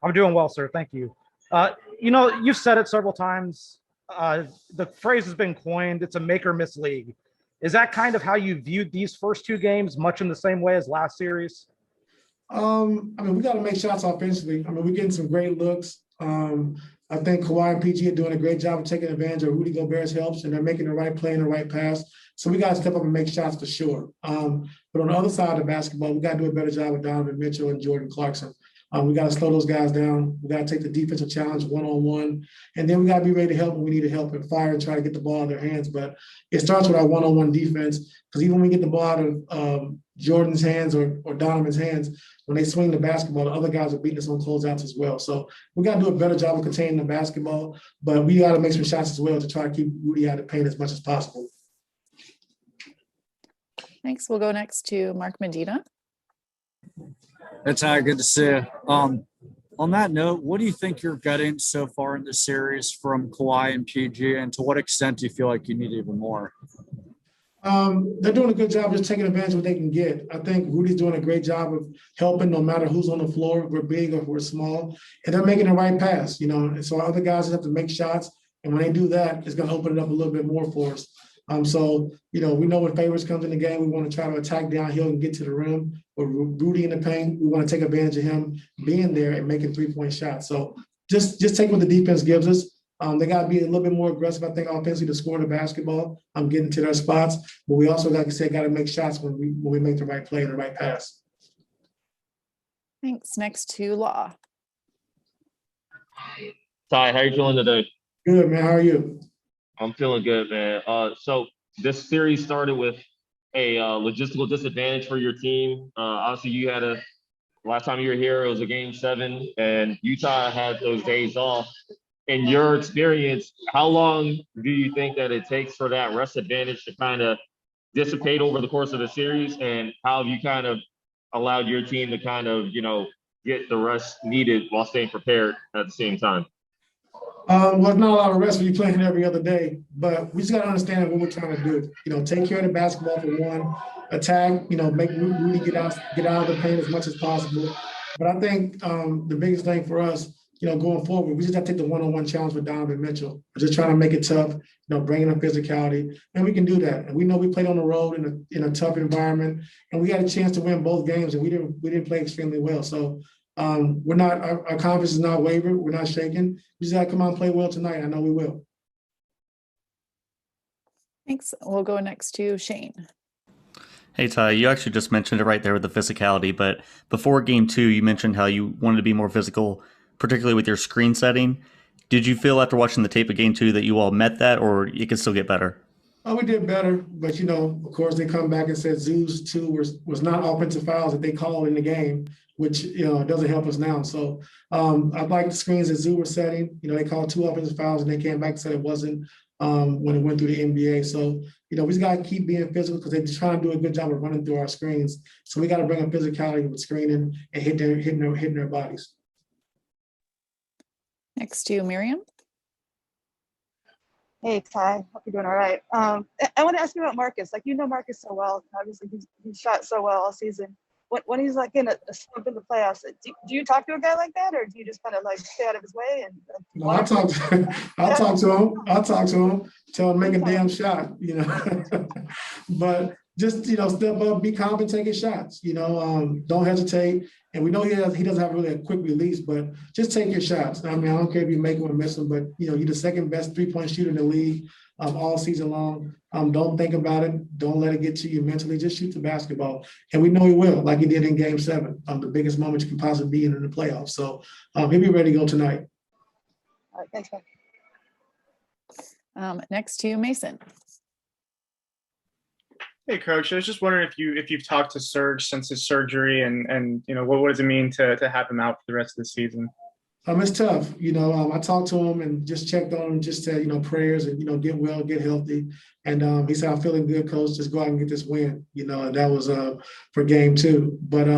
I'm doing well, sir. Thank you. You've said it several times. The phrase has been coined. It's a make or miss league. Is that kind of how you viewed these first two games, much in the same way as last series? We got to make shots offensively. We're getting some great looks. I think Kawhi and PG are doing a great job of taking advantage of Rudy Gobert's helps, and they're making the right play and the right pass. So we got to step up and make shots for sure. But on the other side of the basketball, we got to do a better job with Donovan Mitchell and Jordan Clarkson. We got to slow those guys down. We got to take the defensive challenge one-on-one. And then we got to be ready to help when we need to help and fire and try to get the ball in their hands. But it starts with our one-on-one defense, because even when we get the ball out of Jordan's hands or Donovan's hands, when they swing the basketball, the other guys are beating us on closeouts as well. So we got to do a better job of containing the basketball, but we got to make some shots as well to try to keep Rudy out of paint as much as possible. Thanks. We'll go next to Mark Medina. Hey, Ty, good to see you. On that note, what do you think you're getting so far in the series from Kawhi and PG, and to what extent do you feel like you need even more? They're doing a good job just taking advantage of what they can get. I think Rudy's doing a great job of helping no matter who's on the floor, if we're big or if we're small, and they're making the right pass, And so other guys have to make shots, and when they do that, it's going to open it up a little bit more for us. We know when favorites comes in the game, we want to try to attack downhill and get to the rim. With Rudy in the paint, we want to take advantage of him being there and making three-point shots. So just take what the defense gives us. They got to be a little bit more aggressive, I think, offensively to score the basketball. Getting to their spots, but we also, like I said, got to make shots when we make the right play and the right pass. Thanks. Next to Law. Ty, how you feeling today? Good, man. How are you? I'm feeling good, man. So this series started with a logistical disadvantage for your team. Obviously, you had last time you were here, it was a game 7, and Utah had those days off. In your experience, how long do you think that it takes for that rest advantage to kind of dissipate over the course of the series? And how have you kind of allowed your team to kind of, get the rest needed while staying prepared at the same time? Well, it's not a lot of rest when you're playing every other day, but we just got to understand what we're trying to do. Take care of the basketball for one, attack, make Rudy get out of the paint as much as possible. But I think the biggest thing for us, going forward, we just have to take the one-on-one challenge with Donovan Mitchell. We're just trying to make it tough, bringing up physicality, and we can do that. And we know we played on the road in a tough environment, and we had a chance to win both games, and we didn't play extremely well. So our confidence is not wavered. We're not shaking. We just got to come out and play well tonight. I know we will. Thanks. We'll go next to Shane. Hey, Ty, you actually just mentioned it right there with the physicality, but before game 2, you mentioned how you wanted to be more physical, particularly with your screen setting. Did you feel after watching the tape of game 2 that you all met that, or it could still get better? Oh, we did better, but of course they come back and said Zoo's 2 was not offensive fouls that they called in the game, which doesn't help us now. So I like the screens that Zoo were setting. They called 2 offensive fouls and they came back and said it wasn't when it went through the NBA. So we just got to keep being physical because they're trying to do a good job of running through our screens. So we got to bring up physicality with screening and hitting their bodies. Next to Miriam. Hey, Ty. Hope you're doing all right. I want to ask you about Marcus. Marcus so well. Obviously, he's shot so well all season. When he's in a slump in the playoffs, do you talk to a guy like that, or do you just kind of stay out of his way? No, I'll talk to him. Tell him to make a damn shot. But just step up, be confident, taking shots. Don't hesitate. And we know he doesn't have really a quick release, but just take your shots. I don't care if you make them or miss them, but you're the second best 3-point shooter in the league all season long. Don't think about it. Don't let it get to you mentally. Just shoot the basketball, and we know he will, like he did in Game 7, the biggest moment you can possibly be in the playoffs. So he'll be ready to go tonight. All right, thanks, man. Next to Mason. Hey, Coach. I was just wondering if you've talked to Serge since his surgery, and what does it mean to have him out for the rest of the season? It's tough. I talked to him and just checked on him, just said, prayers and, get well, get healthy. And he said, I'm feeling good, Coach. Just go out and get this win. And that was for game 2. But,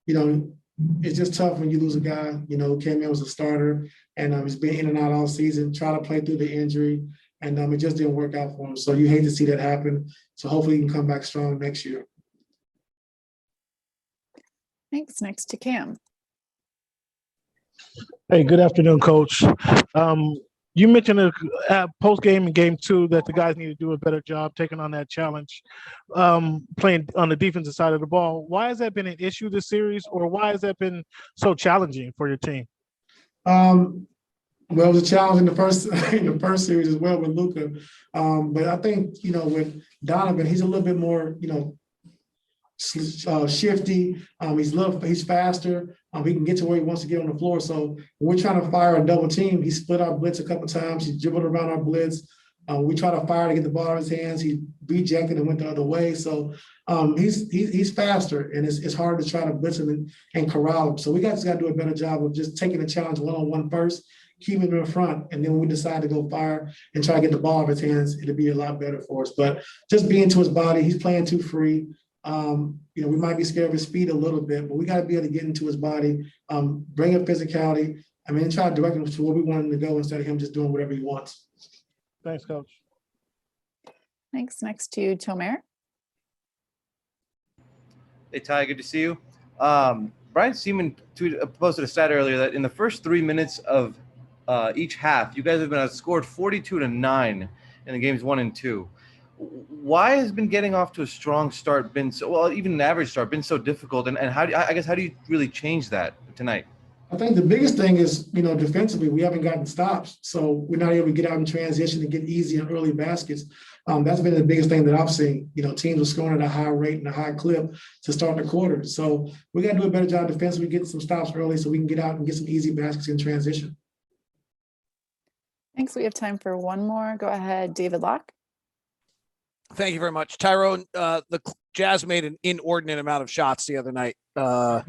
it's just tough when you lose a guy, who came in as a starter and he's been in and out all season, try to play through the injury. And it just didn't work out for him. So you hate to see that happen. So hopefully he can come back strong next year. Thanks. Next to Cam. Hey, good afternoon, Coach. You mentioned post game in game 2 that the guys need to do a better job taking on that challenge, playing on the defensive side of the ball. Why has that been an issue this series, or why has that been so challenging for your team? Well, it was a challenge in the first series as well with Luka. But I think, with Donovan, he's a little bit more, shifty. He's faster. He can get to where he wants to get on the floor. So when we're trying to fire a double team, he split our blitz a couple of times. He dribbled around our blitz. We try to fire to get the ball in his hands. He rejected and went the other way. So he's faster, and it's hard to try to blitz him and corral him. So we got to do a better job of just taking the challenge one-on-one first, keeping him in front, and then when we decide to go fire and try to get the ball in his hands, it'll be a lot better for us. But just being to his body, he's playing too free. We might be scared of his speed a little bit, but we got to be able to get into his body, bring up physicality, and try to direct him to where we want him to go instead of him just doing whatever he wants. Thanks, Coach. Thanks. Next to Tomer. Hey, Ty, good to see you. Brian Seaman posted a stat earlier that in the first 3 minutes of each half, you guys have been outscored 42-9 in the games 1 and 2. Why has been getting off to a strong start been so well, even an average start, been so difficult? And how do you really change that tonight? I think the biggest thing is, defensively, we haven't gotten stops. So we're not able to get out in transition and get easy and early baskets. That's been the biggest thing that I've seen. Teams are scoring at a high rate and a high clip to start the quarter. So we got to do a better job defensively, getting some stops early so we can get out and get some easy baskets in transition. Thanks. We have time for one more. Go ahead, David Locke. Thank you very much. Tyrone, the Jazz made an inordinate amount of shots the other night. How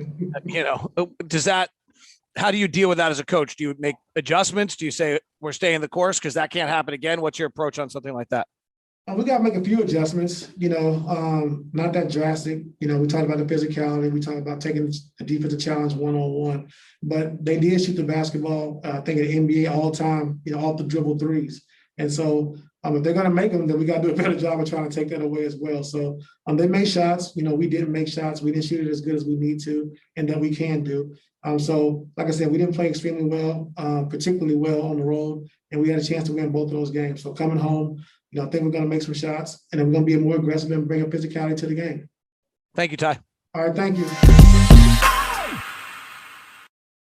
do you deal with that as a coach? Do you make adjustments? Do you say we're staying the course because that can't happen again? What's your approach on something like that? We got to make a few adjustments, not that drastic. We talked about the physicality. We talked about taking the defensive challenge one-on-one. But they did shoot the basketball, I think, at NBA all time, off the dribble threes. And so if they're going to make them, then we got to do a better job of trying to take that away as well. So they made shots. We didn't make shots. We didn't shoot it as good as we need to and that we can do. So, like I said, we didn't play extremely well, particularly well on the road, and we had a chance to win both of those games. So coming home, I think we're going to make some shots, and then we're going to be more aggressive and bring a physicality to the game. Thank you, Ty. All right, thank you.